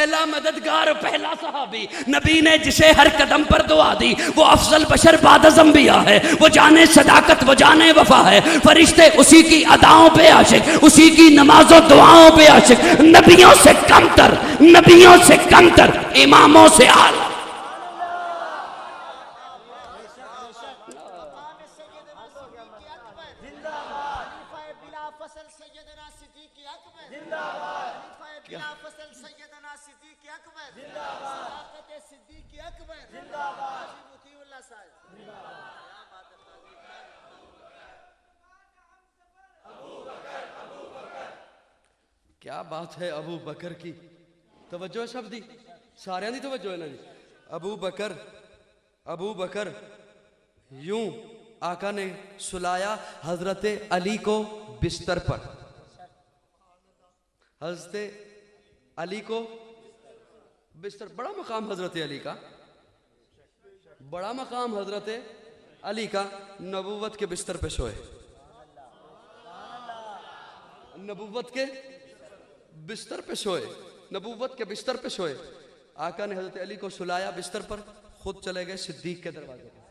पहला मददगार, पहला सहाबी, नबी ने जिसे हर कदम पर दुआ दी, वो अफजल बशर बादज़ अंबिया है। वो जाने सदाकत, वो जाने वफा है। फरिश्ते उसी की अदाओं पे आशिक, उसी की नमाजों दुआओं पे आशिक। नबियों से कमतर, नबियों से कमतर, इमामों से आला। क्या बात है अबू बकर की, तवज्जो शब्द दी, सारे दी तवज्जो है ना जी। अबू बकर यूं आका ने सुलाया हजरत अली को बिस्तर पर, हजरत अली को बिस्तर, बड़ा मकाम हजरत अली का, बड़ा मकाम हजरत अली का। नबूवत के बिस्तर पे सोए, नबूवत के बिस्तर पे सोए, नबूवत के बिस्तर पे सोए। आका ने हजरत अली को सुलाया बिस्तर पर, खुद चले गए सिद्दीक के दरवाजे पे,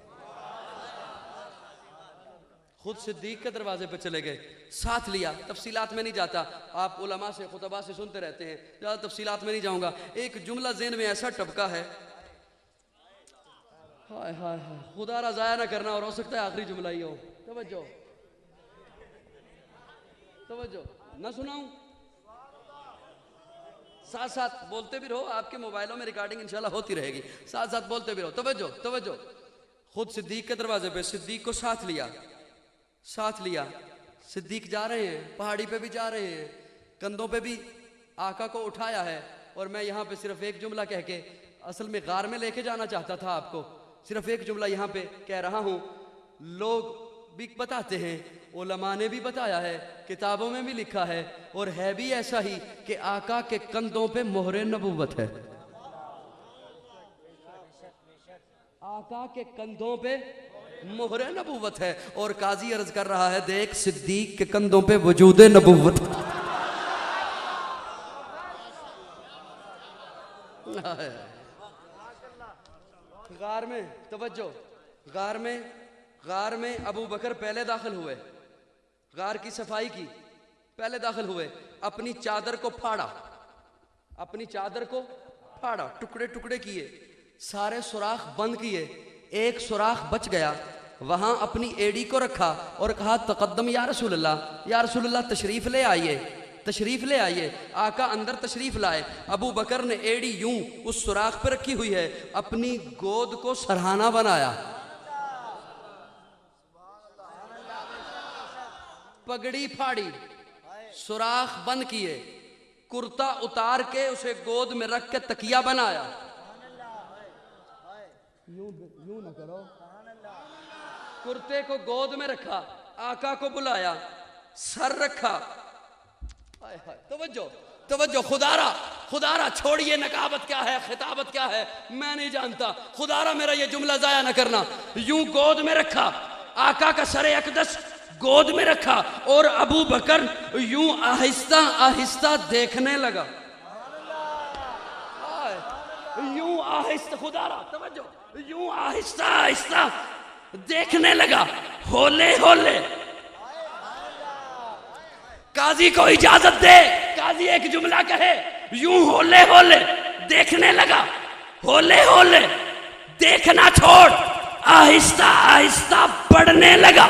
खुद सिद्दीक के दरवाजे पे चले गए, साथ लिया। तफसीलात में नहीं जाता, आप उलमा से खुतबा से सुनते रहते हैं, ज़्यादा तफसीलात में नहीं जाऊंगा। एक जुमला ज़हन में ऐसा टपका है, हाय हाय हाय, खुदा रज़ाया ना करना, और हो सकता है आखिरी जुमला ही हो। तवज्जो तवज्जो, ना सुनाऊं, साथ साथ बोलते भी रहो, आपके मोबाइलों में रिकॉर्डिंग इंशाल्लाह होती रहेगी, साथ साथ बोलते भी रहो। तवज्जो तवज्जो, खुद सिद्दीक के दरवाजे पे, सिद्दीक को साथ लिया, साथ लिया। सिद्दीक जा रहे हैं, पहाड़ी पे भी जा रहे हैं, कंधों पे भी आका को उठाया है। और मैं यहाँ पे सिर्फ एक जुमला कह के, असल में गार में लेके जाना चाहता था आपको, सिर्फ एक जुमला यहाँ पे कह रहा हूँ। लोग भी बताते हैं, उलमा ने भी बताया है, किताबों में भी लिखा है, और है भी ऐसा ही कि आका के कंधों पे मोहरे नबूवत है, आका के कंधों पे मोहरे नबूवत है। और काजी अर्ज कर रहा है, देख सिद्दीक के कंधों पे वजूदे नबूवत। गार में तवज्जो, गार में अबू बकर पहले दाखिल हुए, गार की सफाई की, पहले दाखिल हुए। अपनी चादर को फाड़ा, अपनी चादर को फाड़ा, टुकड़े टुकड़े किए, सारे सुराख बंद किए, एक सुराख बच गया, वहां अपनी एड़ी को रखा और कहा तकद्दम या रसूलल्लाह, या रसूलल्लाह तशरीफ ले आइए, तशरीफ ले आइए। आका अंदर तशरीफ लाए। अबू बकर ने एड़ी यूं उस सुराख पर रखी हुई है, अपनी गोद को सरहाना बनाया, पगड़ी फाड़ी, सुराख बंद किए, कुर्ता उतार के उसे गोद में रख के तकिया बनाया। यूं ना करो, कुर्ते को गोद में रखा, आका को बुलाया, सर रखा। तवज्जो तवज्जो, खुदारा छोड़िए नकाबत क्या है, खिताबत क्या है, मैं नहीं जानता। खुदारा मेरा ये जुमला जाया ना करना। यूं गोद में रखा, आका का सरे अकदस गोद में रखा, और अबू बकर यूं आहिस्ता आहिस्ता देखने लगा, यूं आहिस्ता, खुदारा तवज्जो, यूं आहिस्ता आहिस्ता देखने लगा, होले होले। काजी को इजाजत दे, काजी एक जुमला कहे, यूं होले होले देखने लगा, होले होले देखना छोड़, आहिस्ता आहिस्ता पढ़ने लगा,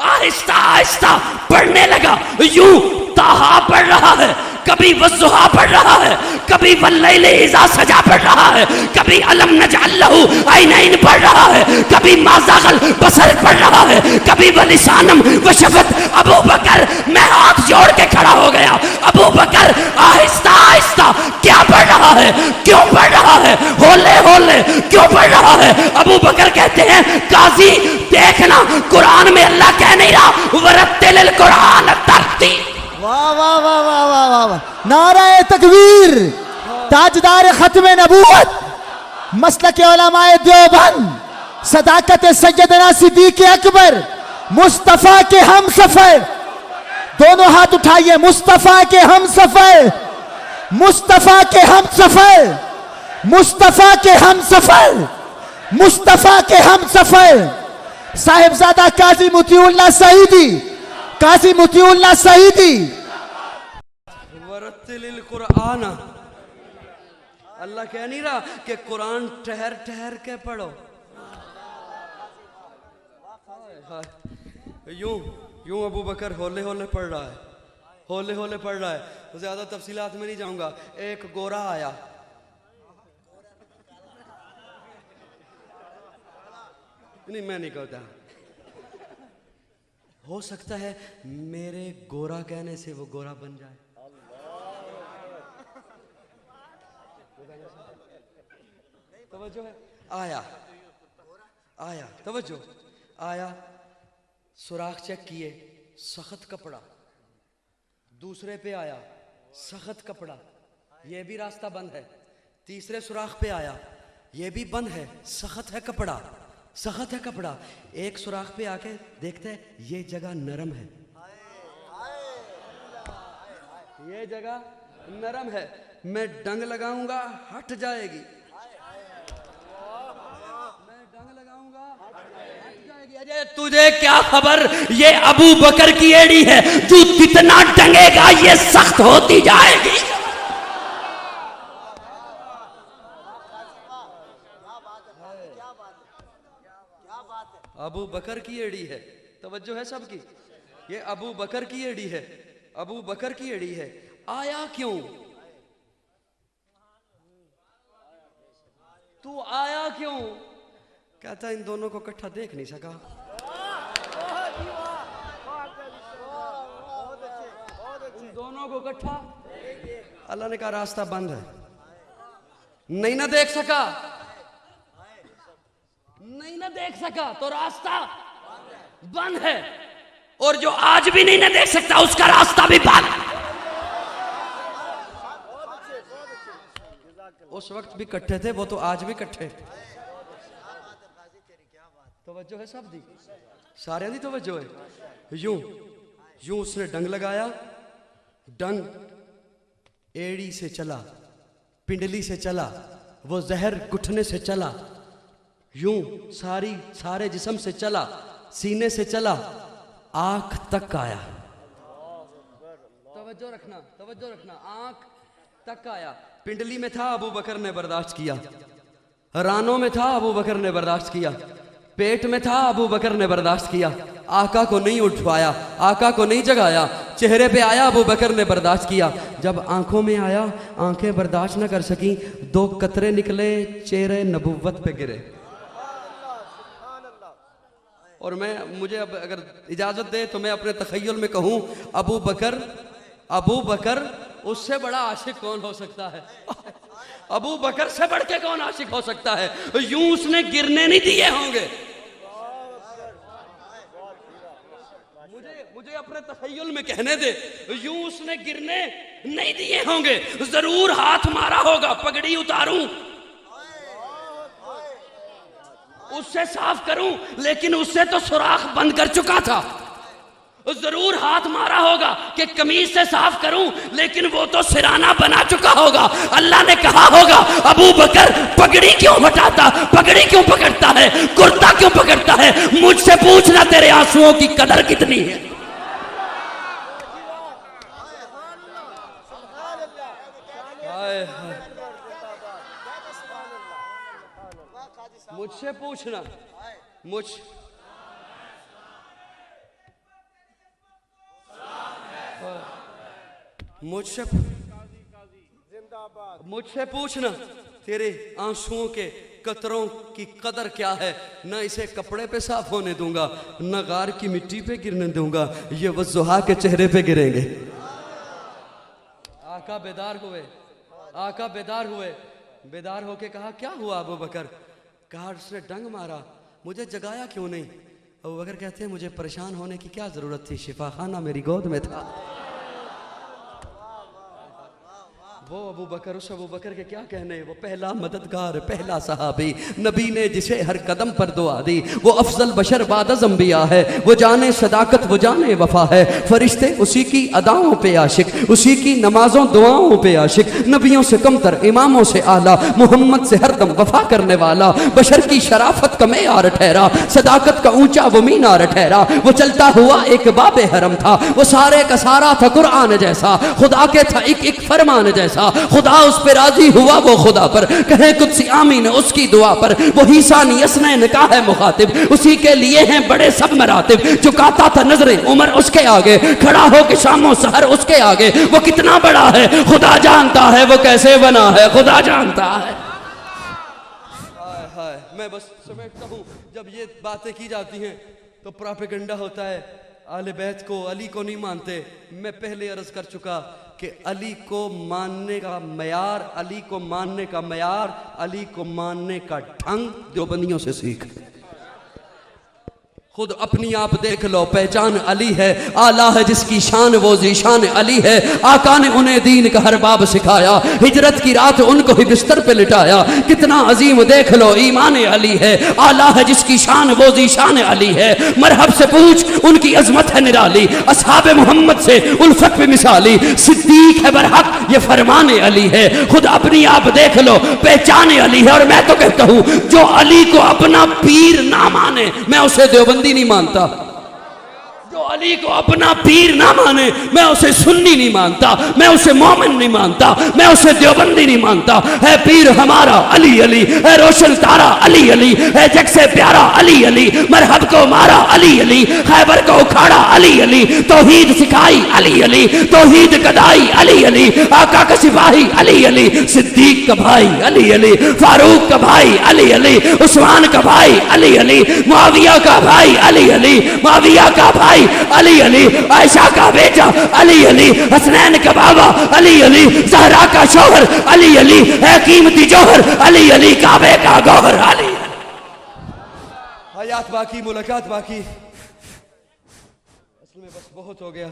आहिस्ता आहिस्ता पढ़ने लगा। यूं ताहा पढ़ रहा है, कभी वज़्ज़ुहा पढ़ रहा है, कभी वल्लैलि इज़ा सजा पढ़ रहा है, कभी अलम नजअल लहू ऐनैन पढ़ रहा है, कभी मा ज़ाग़ल बसर पढ़ रहा है, कभी वलिसानम वशफ़त। अबू बकर, मैं हाथ जोड़ के खड़ा हो गया। अबू बकर आहिस्ता आहिस्ता क्या पढ़ रहा है, क्यों पढ़ रहा है, होले होले क्यों पढ़ रहा है? अबू बकर कहते हैं, काजी देखना, कुरान में अल्लाह कह नहीं रहा वरत्तिलिल कुरान तरतीला। वाह वाह वाह वाह वाह वाह वाह, नाराए तकबीर, ताजदार खत्म नबूवत, मसलक उलमाए देवबंद, सदाकत सैयदना सिद्दीक अकबर, मुस्तफा के हम सफर, दोनों हाथ उठाइए, मुस्तफा के हम सफर, मुस्तफा के हम सफर, मुस्तफा के हम सफर, मुस्तफा के हम सफर। साहिबजादा काजी मुतीउल्लाह सईदी, काजी मुतीउल्लाह सईदी। वरतिलिल कुरान, अल्लाह कह नहीं रहा कि कुरान ठहर ठहर के पढ़ो। यूं यूं अबू बकर होले होले पढ़ रहा है, होले होले पढ़ रहा है। ज्यादा तफसीलात में नहीं जाऊंगा। एक गोरा आया, नहीं मैं नहीं कहता, हो सकता है मेरे गोरा कहने से वो गोरा बन जाए। तवज्जो है। आया आया तवज्जो, आया, सुराख चेक किए, सख्त कपड़ा। दूसरे पे आया, सख्त कपड़ा, ये भी रास्ता बंद है। तीसरे सुराख पे आया, ये भी बंद है, सख्त है कपड़ा, सख्त है कपड़ा। एक सुराख पे आके देखते हैं, ये जगह नरम है, ये जगह नरम है, मैं डंग लगाऊंगा हट जाएगी, मैं डंग लगाऊंगा हट जाएगी। अजय तुझे क्या खबर, ये अबू बकर की एड़ी है, जो जितना डंगेगा ये सख्त होती जाएगी। अबू बकर की एड़ी है, तवज्जो है सबकी, ये अबू बकर की एड़ी है, अबू बकर की एड़ी है। आया क्यों, तू आया क्यों? कहता इन दोनों को इकट्ठा देख नहीं सका। इन दोनों को इकट्ठा, अल्लाह ने कहा रास्ता बंद है, नहीं ना देख सका, नहीं ना देख सका तो रास्ता बंद है, और जो आज भी नहीं ना देख सकता उसका रास्ता भी बंद। उस वक्त भी इकट्ठे थे, वो तो आज भी इकट्ठे। तवज्जो है सब दी, सारे दी तवज्जो है। यूं यूं उसने डंग लगाया, डंग एड़ी से चला, पिंडली से चला, वो जहर घुटने से चला, यूं सारे जिस्म से चला, सीने से चला, आंख तक आया। तवज्जो रखना, तवज्जो रखना, आंख तक आया। पिंडली में था, अबू बकर ने बर्दाश्त किया। रानों में था, अबू बकर ने बर्दाश्त किया। पेट में था, अबू बकर ने बर्दाश्त किया। आका को नहीं उठवाया, आका को नहीं जगाया, चेहरे पे आया, अबू बकर ने बर्दाश्त किया। जब आंखों में आया, आंखें बर्दाश्त न कर सकी, 2 कतरे निकले, चेहरे नबुव्वत पे गिरे। और मुझे अब अगर इजाजत दे तो मैं अपने तखय्युल में कहूं, अबू बकर उससे बड़ा आशिक कौन हो सकता है? अबू बकर से बढ़ के कौन आशिक हो सकता है? यूं उसने गिरने नहीं दिए होंगे। मुझे अपने तखय्युल में कहने दे, यूं उसने गिरने नहीं दिए होंगे, जरूर हाथ मारा होगा, पगड़ी उतारूं, उससे साफ करूं, लेकिन उससे तो सुराख बंद कर चुका था। जरूर हाथ मारा होगा कि कमीज से साफ करूं, लेकिन वो तो सिराना बना चुका होगा। अल्लाह ने कहा होगा, अबू बकर पगड़ी क्यों हटाता, पगड़ी क्यों पकड़ता है, कुर्ता क्यों पकड़ता है? मुझसे पूछना तेरे आंसुओं की कदर कितनी है। मुझसे पूछना, मुझसे पूछना तेरे आंसुओं के कतरों की कदर क्या है। ना इसे कपड़े पे साफ होने दूंगा, ना गार की मिट्टी पे गिरने दूंगा, ये वज़ुहा के चेहरे पे गिरेंगे। आका बेदार हुए, आका बेदार हुए, बेदार होके कहा, क्या हुआ अबू बकर? कहा, उसने डंग मारा, मुझे जगाया क्यों नहीं? अबू बकर कहते हैं, मुझे परेशान होने की क्या जरूरत थी, शिफा खाना मेरी गोद में था। वो अबू बकर, उस अबू बकर के क्या कहने, वो पहला मददगार, पहला सहाबी, नबी ने जिसे हर कदम पर दुआ दी, वो अफजल बशर बाद अज़ अंबिया है, वो जाने सदाकत, वो जाने वफा है। फरिश्ते उसी की अदाओं पे आशिक, उसी की नमाजों दुआओं पे आशिक, नबियों से कमतर, इमामों से आला, मोहम्मद से हरदम वफा करने वाला, बशर की शराफत का मेयार ठहरा, सदाकत का ऊंचा वो मीनार ठहरा। वो चलता हुआ एक बाबे हरम था, वो सारे का सारा था कुरान जैसा, खुदा के था एक एक फरमान जैसा, खुदा उस पे राजी हुआ, वो खुदा पर कहे कुछ आमीन उसकी दुआ पर। वो ईसानी असनैन का है मुखातिब, उसी के लिए हैं बड़े सब मरातिब। झुकाता था नजरें उमर उसके आगे, खड़ा हो के शामो सहर उसके आगे। वो कितना बड़ा है खुदा जानता है, वो कैसे बना है खुदा जानता है। हाय हाय, मैं बस समेटता हूँ, जब ये बातें की जाती हैं तो प्रोपेगेंडा होता है, आले बैत को, अली को नहीं मानते। मैं पहले अर्ज कर चुका कि अली को मानने का मयार, अली को मानने का मयार, अली को मानने का ढंग देवबंदियों से सीख। खुद अपनी आप देख लो, पहचान अली है, आला है जिसकी शान वो जीशान अली है। आका ने उन्हें दीन का हर बाब सिखाया, हिजरत की रात उनको ही बिस्तर पे लिटाया। कितना अजीम देख लो ईमान अली है, आला है जिसकी शान वो जीशान अली है। मरहब से पूछ उनकी अजमत है निराली, असहाबे मोहम्मद से उल्फत पे मिसाली। सिद्दीक है बरहक ये फरमान अली है, खुद अपनी आप देख लो, पहचान अली है। और मैं तो कहता हूं जो अली को अपना पीर ना माने, मैं उसे देवबंदी नहीं मानता। जो अली को अपना पीर ना माने, मैं उसे सुन्नी नहीं मानता, मैं उसे मोमिन नहीं मानता, मैं उसे देवबंदी नहीं मानता। है पीर हमारा अली अली, है रोशन तारा अली अली, है जग से प्यारा अली अली। मरहब को मारा अली अली, खैबर को उखाड़ा अली अली। तौहीद सिखाई अली अली, तौहीद कदाई अली अली। आका का सिपाही अली अली, सिद्दीक का भाई अली अली, फारूक का भाई अली अली, उस्मान का भाई अली अली, मुआविया का भाई अली अली, मुआविया का भाई अली अली, आयशा का बेटा अली अली, हसनैन का बाबा अली अली, ज़हरा का शौहर अली अली, है कीमती जौहर अली अली, काबे का गौहर अली। हयात बाकी, मुलाकात बाकी, असल में बस बहुत हो गया।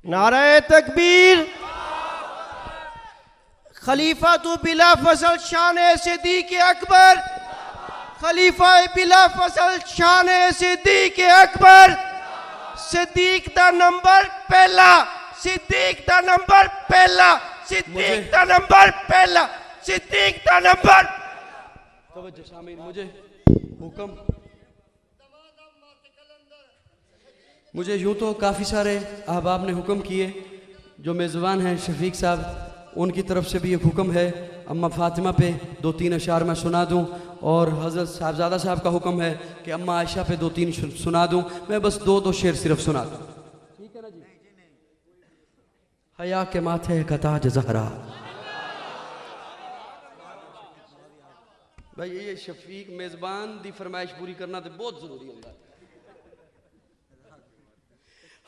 नारे तकबीर। खलीफा तू बिला फसल शान सिद्दीक अकबर, खलीफा बिला फसल शान सिद्दीक अकबर। सिद्दीक दा नंबर पहला, सिद्दीक दा नंबर पहला, सिद्दीक दा नंबर पहला, सिद्दीक दा नंबर। तवज्जो शामिल, मुझे हुक्म, मुझे यूँ तो काफ़ी सारे अहबाब ने हुक्म किए, जो मेज़बान हैं शफीक साहब, उनकी तरफ से भी एक हुक्म है अम्मा फातिमा पे 2-3 अशार मैं सुना दूं, और हज़रत साहबजादा साहब का हुक्म है कि अम्मा आयशा पे 2-3 सुना दूं। मैं बस 2 शेर सिर्फ सुना दूं, ठीक है ना जी। हया के माथे का ताज ज़हरा। भाई ये शफीक मेज़बान दी फरमाइश पूरी करना तो बहुत ज़रूरी होता है।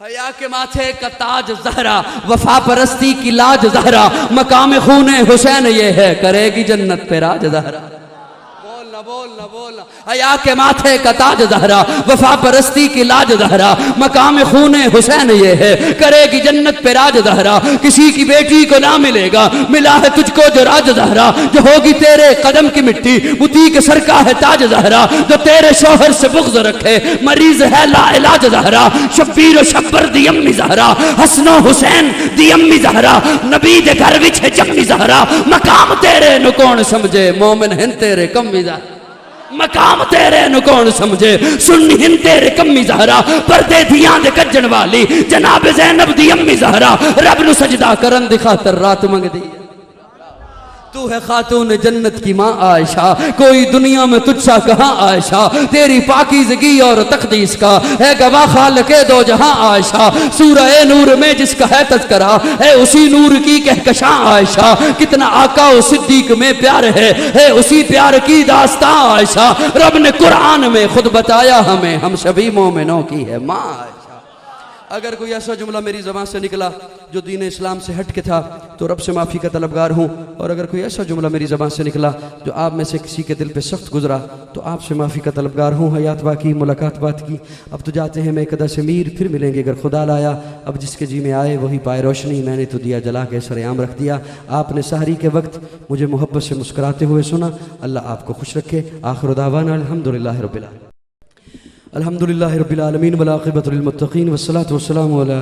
हया के माथे का ताज ज़हरा, वफा परस्ती की लाज ज़हरा, मकाम खूने हुसैन ये है, करेगी जन्नत पे राज ज़हरा। बोलना बोलना, हया के माथे का ताज ज़हरा, वफा परस्ती की लाज ज़हरा, मकाम खूने हुसैन ये है, करेगी जन्नत पे राज ज़हरा। किसी की बेटी को ना मिलेगा, मिला है तुझको जो राज ज़हरा, जो होगी तेरे कदम की मिट्टी, बुती के सर का है ताज ज़हरा। जो तेरे शोहर से बुग़्ज़ रखे, मरीज है ला इलाज ज़हरा। शब्बीर व शब्बर दी अम्मी ज़हरा, हसनो हुसैन दी अम्मी ज़हरा, नबी दे घर विच है जम्मी ज़हरा। मकाम तेरे नु कौन समझे, मोमिन हिन तेरे कम्मी ज़हरा। मकाम तेरे नु कौन समझे, सुन्नी हिन तेरे कम्मी ज़हरा। पर्दे दियां दे कज्जण वाली जनाब ज़ैनब दी अम्मी ज़हरा, रब नु सजदा करन दी खातर रात मंगदी। तू है खातून जन्नत की माँ आयशा, कोई दुनिया में तुझसा कहाँ आयशा। तेरी पाकीज़गी और तक़दीस का है गवाह खालिक़े दो जहां आयशा। सूरह नूर में जिसका है तज़किरा, है उसी नूर की कहकशां आयशा। कितना आका व सिद्दीक में प्यार है उसी प्यार की दास्तां आयशा। रब ने कुरान में खुद बताया हमें, हम सभी मोमिनों की है माँ आयशा। अगर कोई ऐसा जुमला मेरी ज़बान से निकला जो दीन इस्लाम से हट के था तो रब से माफ़ी का तलबगार हूँ, और अगर कोई ऐसा जुमला मेरी ज़बान से निकला जो आप में से किसी के दिल पे सख्त गुजरा तो आपसे माफ़ी का तलबगार हूँ। हयात बाकी मुलाकात बात की, अब तो जाते हैं मैं कदा से मीर, फिर मिलेंगे अगर खुदा लाया। अब जिसके जी में आए वही पाए रोशनी, मैंने तो दिया जला के सरेआम रख दिया। आपने सहरी के वक्त मुझे मोहब्बत से मुस्कुराते हुए सुना, अल्लाह आपको खुश रखे। आखिर दावाना अल्हम्दुलिल्लाहि रब्बिल आलमीन वल आक़िबतु लिल मुत्तक़ीन वस्सलातु वस्सलामु अला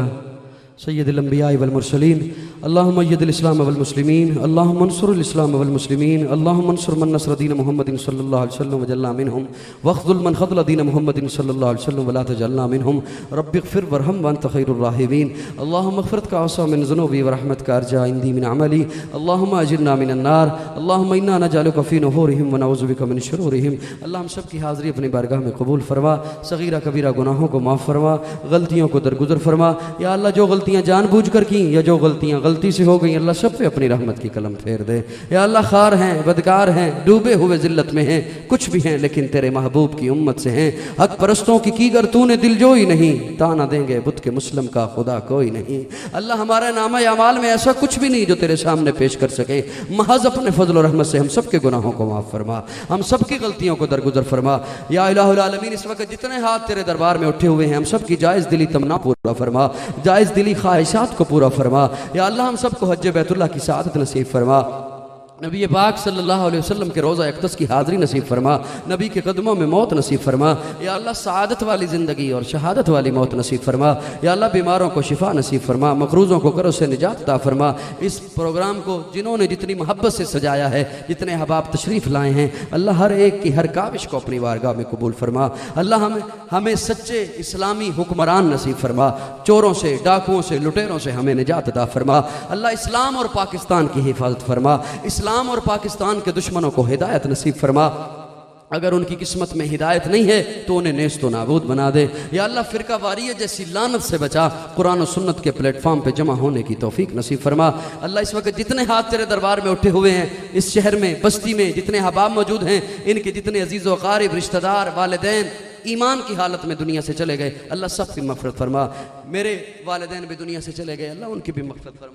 सय्यदिल अंबिया वल मुरसलीन। अल्लाहुम्मा अय्यिदिल इस्लाम वल मुस्लिमीन, अल्लाहुम्मा अंसुरिल इस्लाम वल मुस्लिमीन, अल्लाहुम्मा अंसुर मन नसर दीन मुहम्मदिन सल्लल्लाहु अलैहि वसल्लम वजल्ला मिनहुम वख़्ज़ुल मन ख़ज़ला दीन मुहम्मदिन सल्लल्लाहु अलैहि वसल्लम वला तजल्ला मिनहुम रब्बिग़फिर वरहम व अंत खैरुर राहिमीन। अल्लाहुम्मा मग़फ़िरतका औसा मिन ज़ुनूबी व रहमतका अर्जा इंदी मिन अमली, अल्लाहुम्मा अजिरना मिनन नार, अल्लाहुम्मा इन्ना नजअलुका फ़ी नुहूरिहिम व नऊज़ु बिका मिन शुरूरिहिम। अल्लाह हम सब की हाज़िरी अपनी बारगाह में कबूल फरमा, सगीरा कबीरा गुनाहों को माफ़ फरमा, गलतियों को दरगुजर फरमा। या अल्लाह जो गलतियाँ जानबूझकर की या जो गलतियाँ गलती से हो गई, अल्लाह सब पे अपनी रहमत की कलम फेर दे। या अल्लाह खार हैं, बदकार हैं, डूबे हुए जिल्लत में हैं, कुछ भी हैं लेकिन तेरे महबूब की उम्मत से हैं। हक परस्तों की कीगर तूने दिल जोई नहीं, ताना देंगे बुत के मुस्लिम का खुदा कोई नहीं। अल्लाह हमारा नामा अमाल में ऐसा कुछ भी नहीं जो तेरे सामने पेश कर सके। महज अपने फजल और रहमत से हम सब के गुनाहों को माफ़ फरमा, हम सब की गलतियों को दरगुजर फरमा। या इलाहुल आलमीन, इस वक्त जितने हाथ तेरे दरबार में उठे हुए हैं, हम सब की जायज़ दिली तमन्ना पूरा फरमा, जायज़ दिली ख्वाहिशात को पूरा फरमा। या अल्लाह हम सबको हज बैतुल्लाह की सआदत नसीब फरमा, नबी पाक सल्लल्लाहु अलैहि वसल्लम के रोज़ा अक़दस की हाज़िरी नसीब फरमा, नबी के कदमों में मौत नसीब फरमा। या अल्लाह सआदत वाली ज़िंदगी और शहादत वाली मौत नसीब फरमा। या अल्लाह बीमारों को शिफा नसीब फरमा, मकरूज़ों को करो से निजात अता फरमा। इस प्रोग्राम को जिन्होंने जितनी मोहब्बत से सजाया है, जितने अहबाब तशरीफ़ लाए हैं, अल्लाह हर एक की हर काविश को अपनी वारगाह में कबूल फरमा। अल्लाह हमें सच्चे इस्लामी हुक्मरान नसीब फरमा, चोरों से, डाकुओं से, लुटेरों से हमें निजात अता फरमा। अल्लाह इस्लाम और पाकिस्तान की हिफाजत फरमा, इस्लाम और पाकिस्तान के दुश्मनों को हिदायत नसीब फरमा। अगर उनकी किस्मत में हिदायत नहीं है तो उन्हें नेस्त व नाबूद बना दे। या अल्लाह फ़िरका वारियत जैसी लानत से बचा, कुरान और सुन्नत के प्लेटफॉर्म पे जमा होने की तौफीक नसीब फरमा। अल्लाह इस वक्त जितने हाथ तेरे दरबार में उठे हुए हैं, इस शहर में, बस्ती में जितने अहबाब मौजूद हैं, इनके जितने अजीज़ व क़ारिब, रिश्तेदार, वालिदैन ईमान की हालत में दुनिया से चले गए, अल्लाह सब की मग़फ़िरत फरमा। मेरे वालिदैन भी दुनिया से चले गए, अल्लाह उनकी भी मग़फ़िरत फरमा।